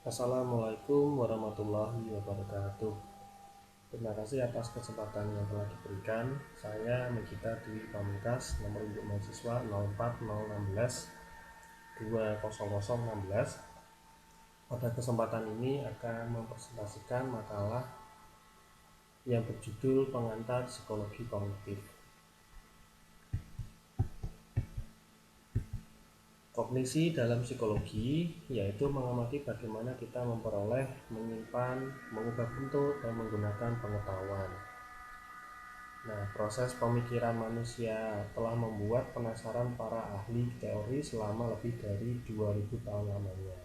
Assalamualaikum warahmatullahi wabarakatuh. Terima kasih atas kesempatan yang telah diberikan. Saya Megita Dwi Pamungkas, nomor induk mahasiswa 04016 20016. Pada kesempatan ini akan mempresentasikan makalah yang berjudul Pengantar Psikologi Kognitif. Kognisi dalam psikologi yaitu mengamati bagaimana kita memperoleh, menyimpan, mengubah bentuk, dan menggunakan pengetahuan. Nah, proses pemikiran manusia telah membuat penasaran para ahli teori selama lebih dari 2000 tahun lamanya.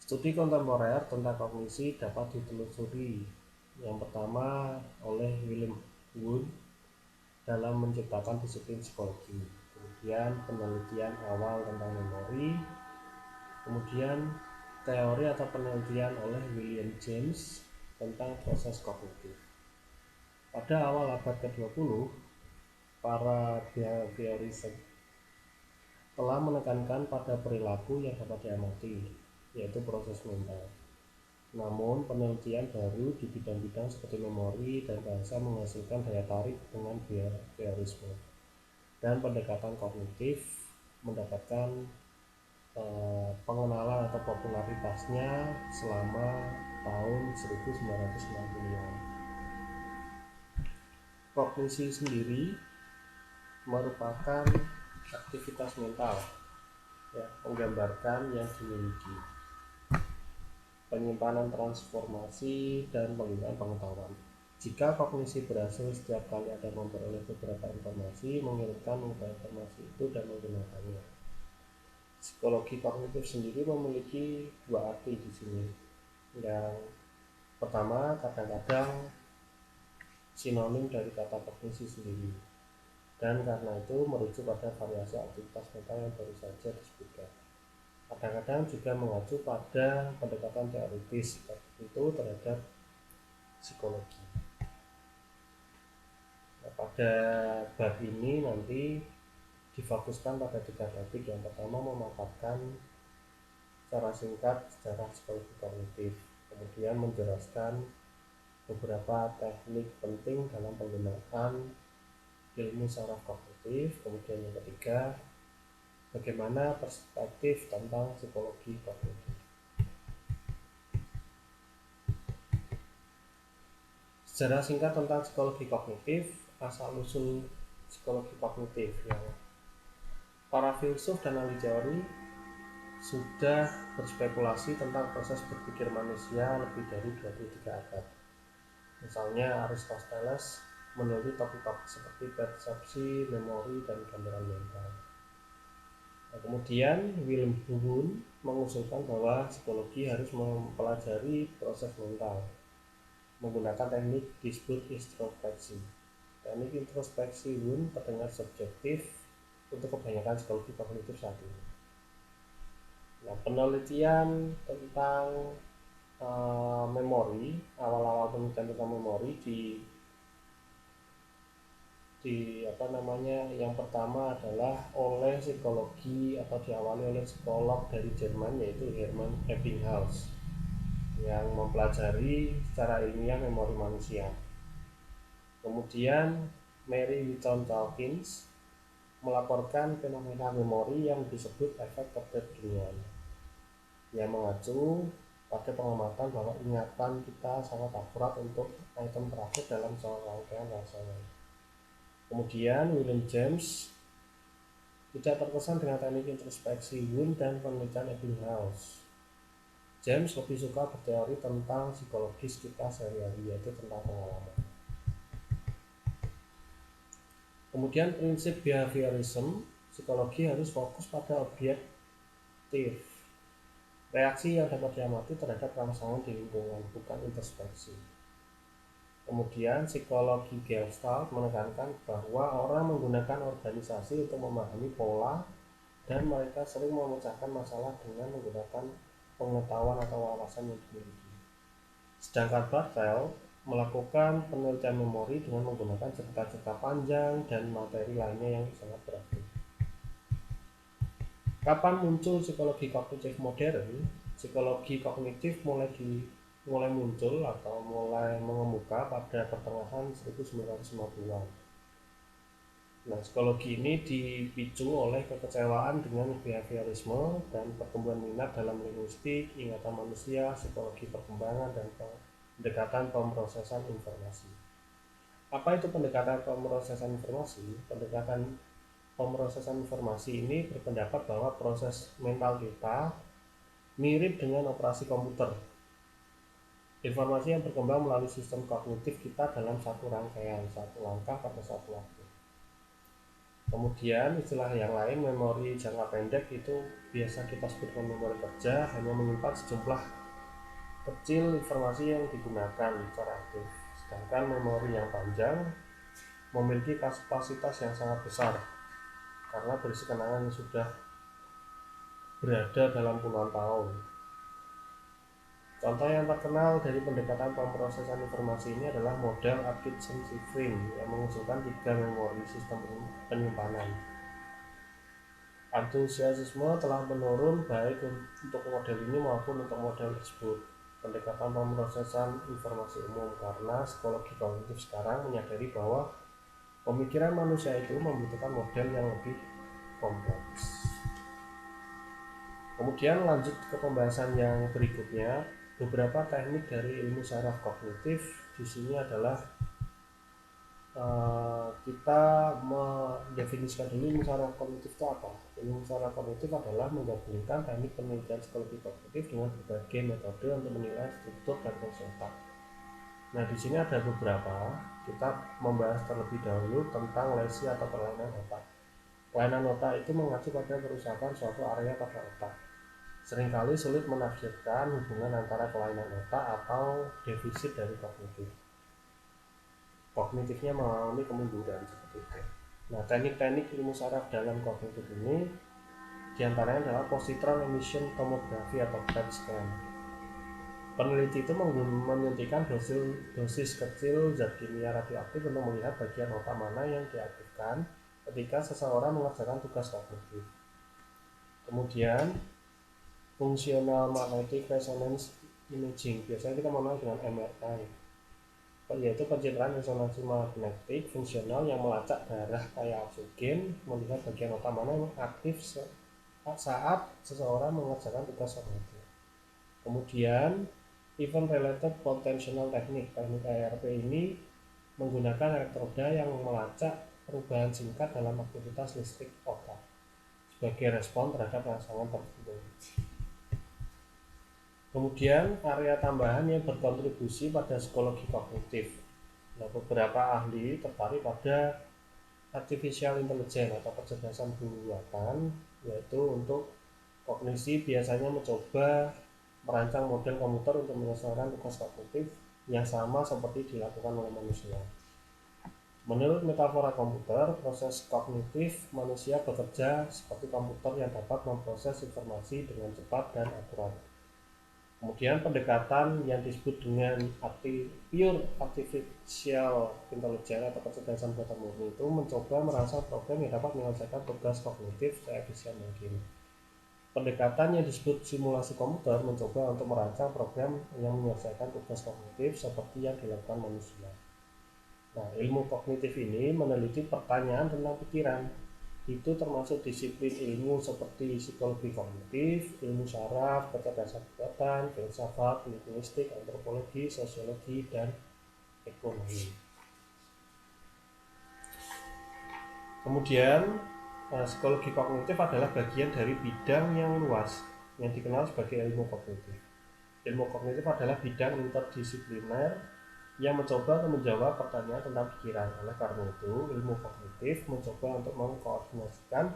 Studi kontemporer tentang kognisi dapat ditelusuri yang pertama oleh Wilhelm Wundt dalam menciptakan disiplin psikologi. Kemudian penelitian awal tentang memori, kemudian teori atau penelitian oleh William James tentang proses kognitif. Pada awal abad ke-20, para behavioris telah menekankan pada perilaku yang dapat diamati, yaitu proses mental. Namun, penelitian baru di bidang-bidang seperti memori dan bahasa menghasilkan daya tarik dengan behaviorisme. Dan pendekatan kognitif mendapatkan pengenalan atau popularitasnya selama tahun 1960-an. Kognisi sendiri merupakan aktivitas mental, menggambarkan yang dimiliki, penyimpanan transformasi, dan penggunaan pengetahuan. Jika kognisi berhasil setiap kali ada memperoleh beberapa informasi, mengirimkan informasi itu dan menggunakannya. Psikologi kognitif sendiri memiliki dua arti di sini. Yang pertama, kadang-kadang sinonim dari kata kognisi sendiri, dan karena itu merujuk pada variasi aktivitas mental yang baru saja disebutkan. Kadang-kadang juga mengacu pada pendekatan teoritis itu terhadap psikologi. Nah, pada bab ini nanti difokuskan pada 3 topik. Yang pertama, memaparkan secara singkat sejarah psikologi kognitif, kemudian menjelaskan beberapa teknik penting dalam penggunaan ilmu saraf kognitif, kemudian yang ketiga, bagaimana perspektif tentang psikologi kognitif. Sejarah singkat tentang psikologi kognitif, asal-usul psikologi kognitif. Para filsuf dan ahli teori sudah berspekulasi tentang proses berpikir manusia lebih dari 23 abad. Misalnya Aristoteles meneliti topik-topik seperti persepsi, memori, dan gambaran mental. Nah, kemudian Wilhelm Wundt mengusulkan bahwa psikologi harus mempelajari proses mental menggunakan teknik disebut introspeksi. Teknik introspeksi Wundt terdengar subjektif untuk kebanyakan psikologi kognitif saat ini. Nah, penelitian tentang memori, awal-awal penelitian tentang memori yang pertama adalah oleh psikologi atau diawali oleh psikolog dari Jerman, yaitu Hermann Ebbinghaus, yang mempelajari secara ilmiah memori manusia. Kemudian Mary Whitton Calkins melaporkan fenomena memori yang disebut efek keterkinian, yang mengacu pada pengamatan bahwa ingatan kita sangat akurat untuk item terakhir dalam rangkaian rangsangan. Kemudian William James tidak terkesan dengan teknik introspeksi Wundt dan penelitian Ebbinghaus. James lebih suka berteori tentang psikologis kita sehari-hari, yaitu tentang pengalaman. Kemudian prinsip behaviorism, psikologi harus fokus pada objektif, reaksi yang dapat diamati terhadap rangsangan di lingkungan, bukan introspeksi. Kemudian psikologi Gestalt menekankan bahwa orang menggunakan organisasi untuk memahami pola, dan mereka sering memecahkan masalah dengan menggunakan pengetahuan atau wawasan yang dimiliki. Sedangkan Barthelme melakukan penelitian memori dengan menggunakan cerita-cerita panjang dan materi lainnya yang sangat berarti. Kapan muncul psikologi kognitif modern? Psikologi kognitif mulai muncul atau mulai mengemuka pada pertengahan 1950-an. Nah, psikologi ini dipicu oleh kekecewaan dengan behaviorisme dan pertumbuhan minat dalam linguistik, ingatan manusia, psikologi perkembangan, dan pendekatan pemrosesan informasi. Apa itu pendekatan pemrosesan informasi? Pendekatan pemrosesan informasi ini berpendapat bahwa proses mental kita mirip dengan operasi komputer. Informasi yang berkembang melalui sistem kognitif kita dalam satu rangkaian, satu langkah pada satu waktu. Kemudian istilah yang lain, memori jangka pendek, itu biasa kita sebut dengan memori kerja, hanya menyimpan sejumlah kecil informasi yang digunakan secara aktif. Sedangkan memori yang panjang memiliki kapasitas yang sangat besar karena berisi kenangan yang sudah berada dalam puluhan tahun. Contoh yang terkenal dari pendekatan pemrosesan informasi ini adalah model Atkinson-Shiffrin yang mengusulkan 3 memori sistem penyimpanan. Antusiasme telah menurun baik untuk model ini maupun untuk model tersebut. Pendekatan pemrosesan informasi umum, karena psikologi kognitif sekarang menyadari bahwa pemikiran manusia itu membutuhkan model yang lebih kompleks. Kemudian lanjut ke pembahasan yang berikutnya, beberapa teknik dari ilmu saraf kognitif. Di sini adalah kita mendefinisikan dulu ilmu saraf kognitif itu apa. Ilmu saraf kognitif adalah menggabungkan teknik penelitian psikologi kognitif dengan berbagai metode untuk menilai struktur dan fungsi otak. Nah, di sini ada beberapa. Kita membahas terlebih dahulu tentang lesi atau kelainan otak. Kelainan otak itu mengacu pada kerusakan suatu area pada otak. Seringkali sulit menafsirkan hubungan antara kelainan otak atau defisit dari kognitif. Kognitifnya mengalami kemunduran seperti itu. Nah, teknik-teknik ilmu saraf dalam kognitif ini diantaranya adalah positron emission tomography atau PET scan. Peneliti itu menyuntikkan dosis kecil zat kimia radioaktif untuk melihat bagian otak mana yang diaktifkan ketika seseorang mengerjakan tugas kognitif. Kemudian fungsional magnetic resonance imaging, biasanya kita mengenal dengan MRI, yaitu pencitraan resonansi magnetik fungsional yang melacak darah kaya oksigen, melihat bagian otak mana yang aktif saat seseorang mengerjakan tugas kognitif. Kemudian event related potential technique, teknik ERP ini menggunakan elektroda yang melacak perubahan singkat dalam aktivitas listrik otak sebagai respon terhadap rangsangan tertentu. Kemudian area tambahan yang berkontribusi pada psikologi kognitif. Nah, beberapa ahli tertarik pada artificial intelligence atau kecerdasan buatan, yaitu untuk kognisi biasanya mencoba merancang model komputer untuk menyelesaikan tugas kognitif yang sama seperti dilakukan oleh manusia. Menurut metafora komputer, proses kognitif manusia bekerja seperti komputer yang dapat memproses informasi dengan cepat dan akurat. Kemudian pendekatan yang disebut dengan pure artificial intelligence atau kecerdasan buatan murni itu mencoba merancang program yang dapat menyelesaikan tugas kognitif seefisien mungkin. Pendekatan yang disebut simulasi komputer mencoba untuk merancang program yang menyelesaikan tugas kognitif seperti yang dilakukan manusia. Nah, ilmu kognitif ini meneliti pertanyaan tentang pikiran. Itu termasuk disiplin ilmu seperti psikologi kognitif, ilmu saraf, kecerdasan buatan, filsafat, linguistik, antropologi, sosiologi, dan ekonomi. Kemudian psikologi kognitif adalah bagian dari bidang yang luas yang dikenal sebagai ilmu kognitif. Ilmu kognitif adalah bidang interdisipliner yang mencoba untuk menjawab pertanyaan tentang pikiran. Oleh karena itu, ilmu kognitif mencoba untuk mengkoordinasikan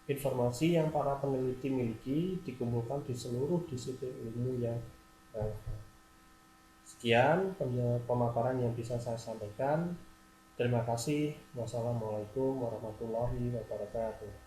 informasi yang para peneliti miliki dikumpulkan di seluruh disiplin ilmu yang relevan. Sekian pemaparan yang bisa saya sampaikan. Terima kasih. Wassalamualaikum warahmatullahi wabarakatuh.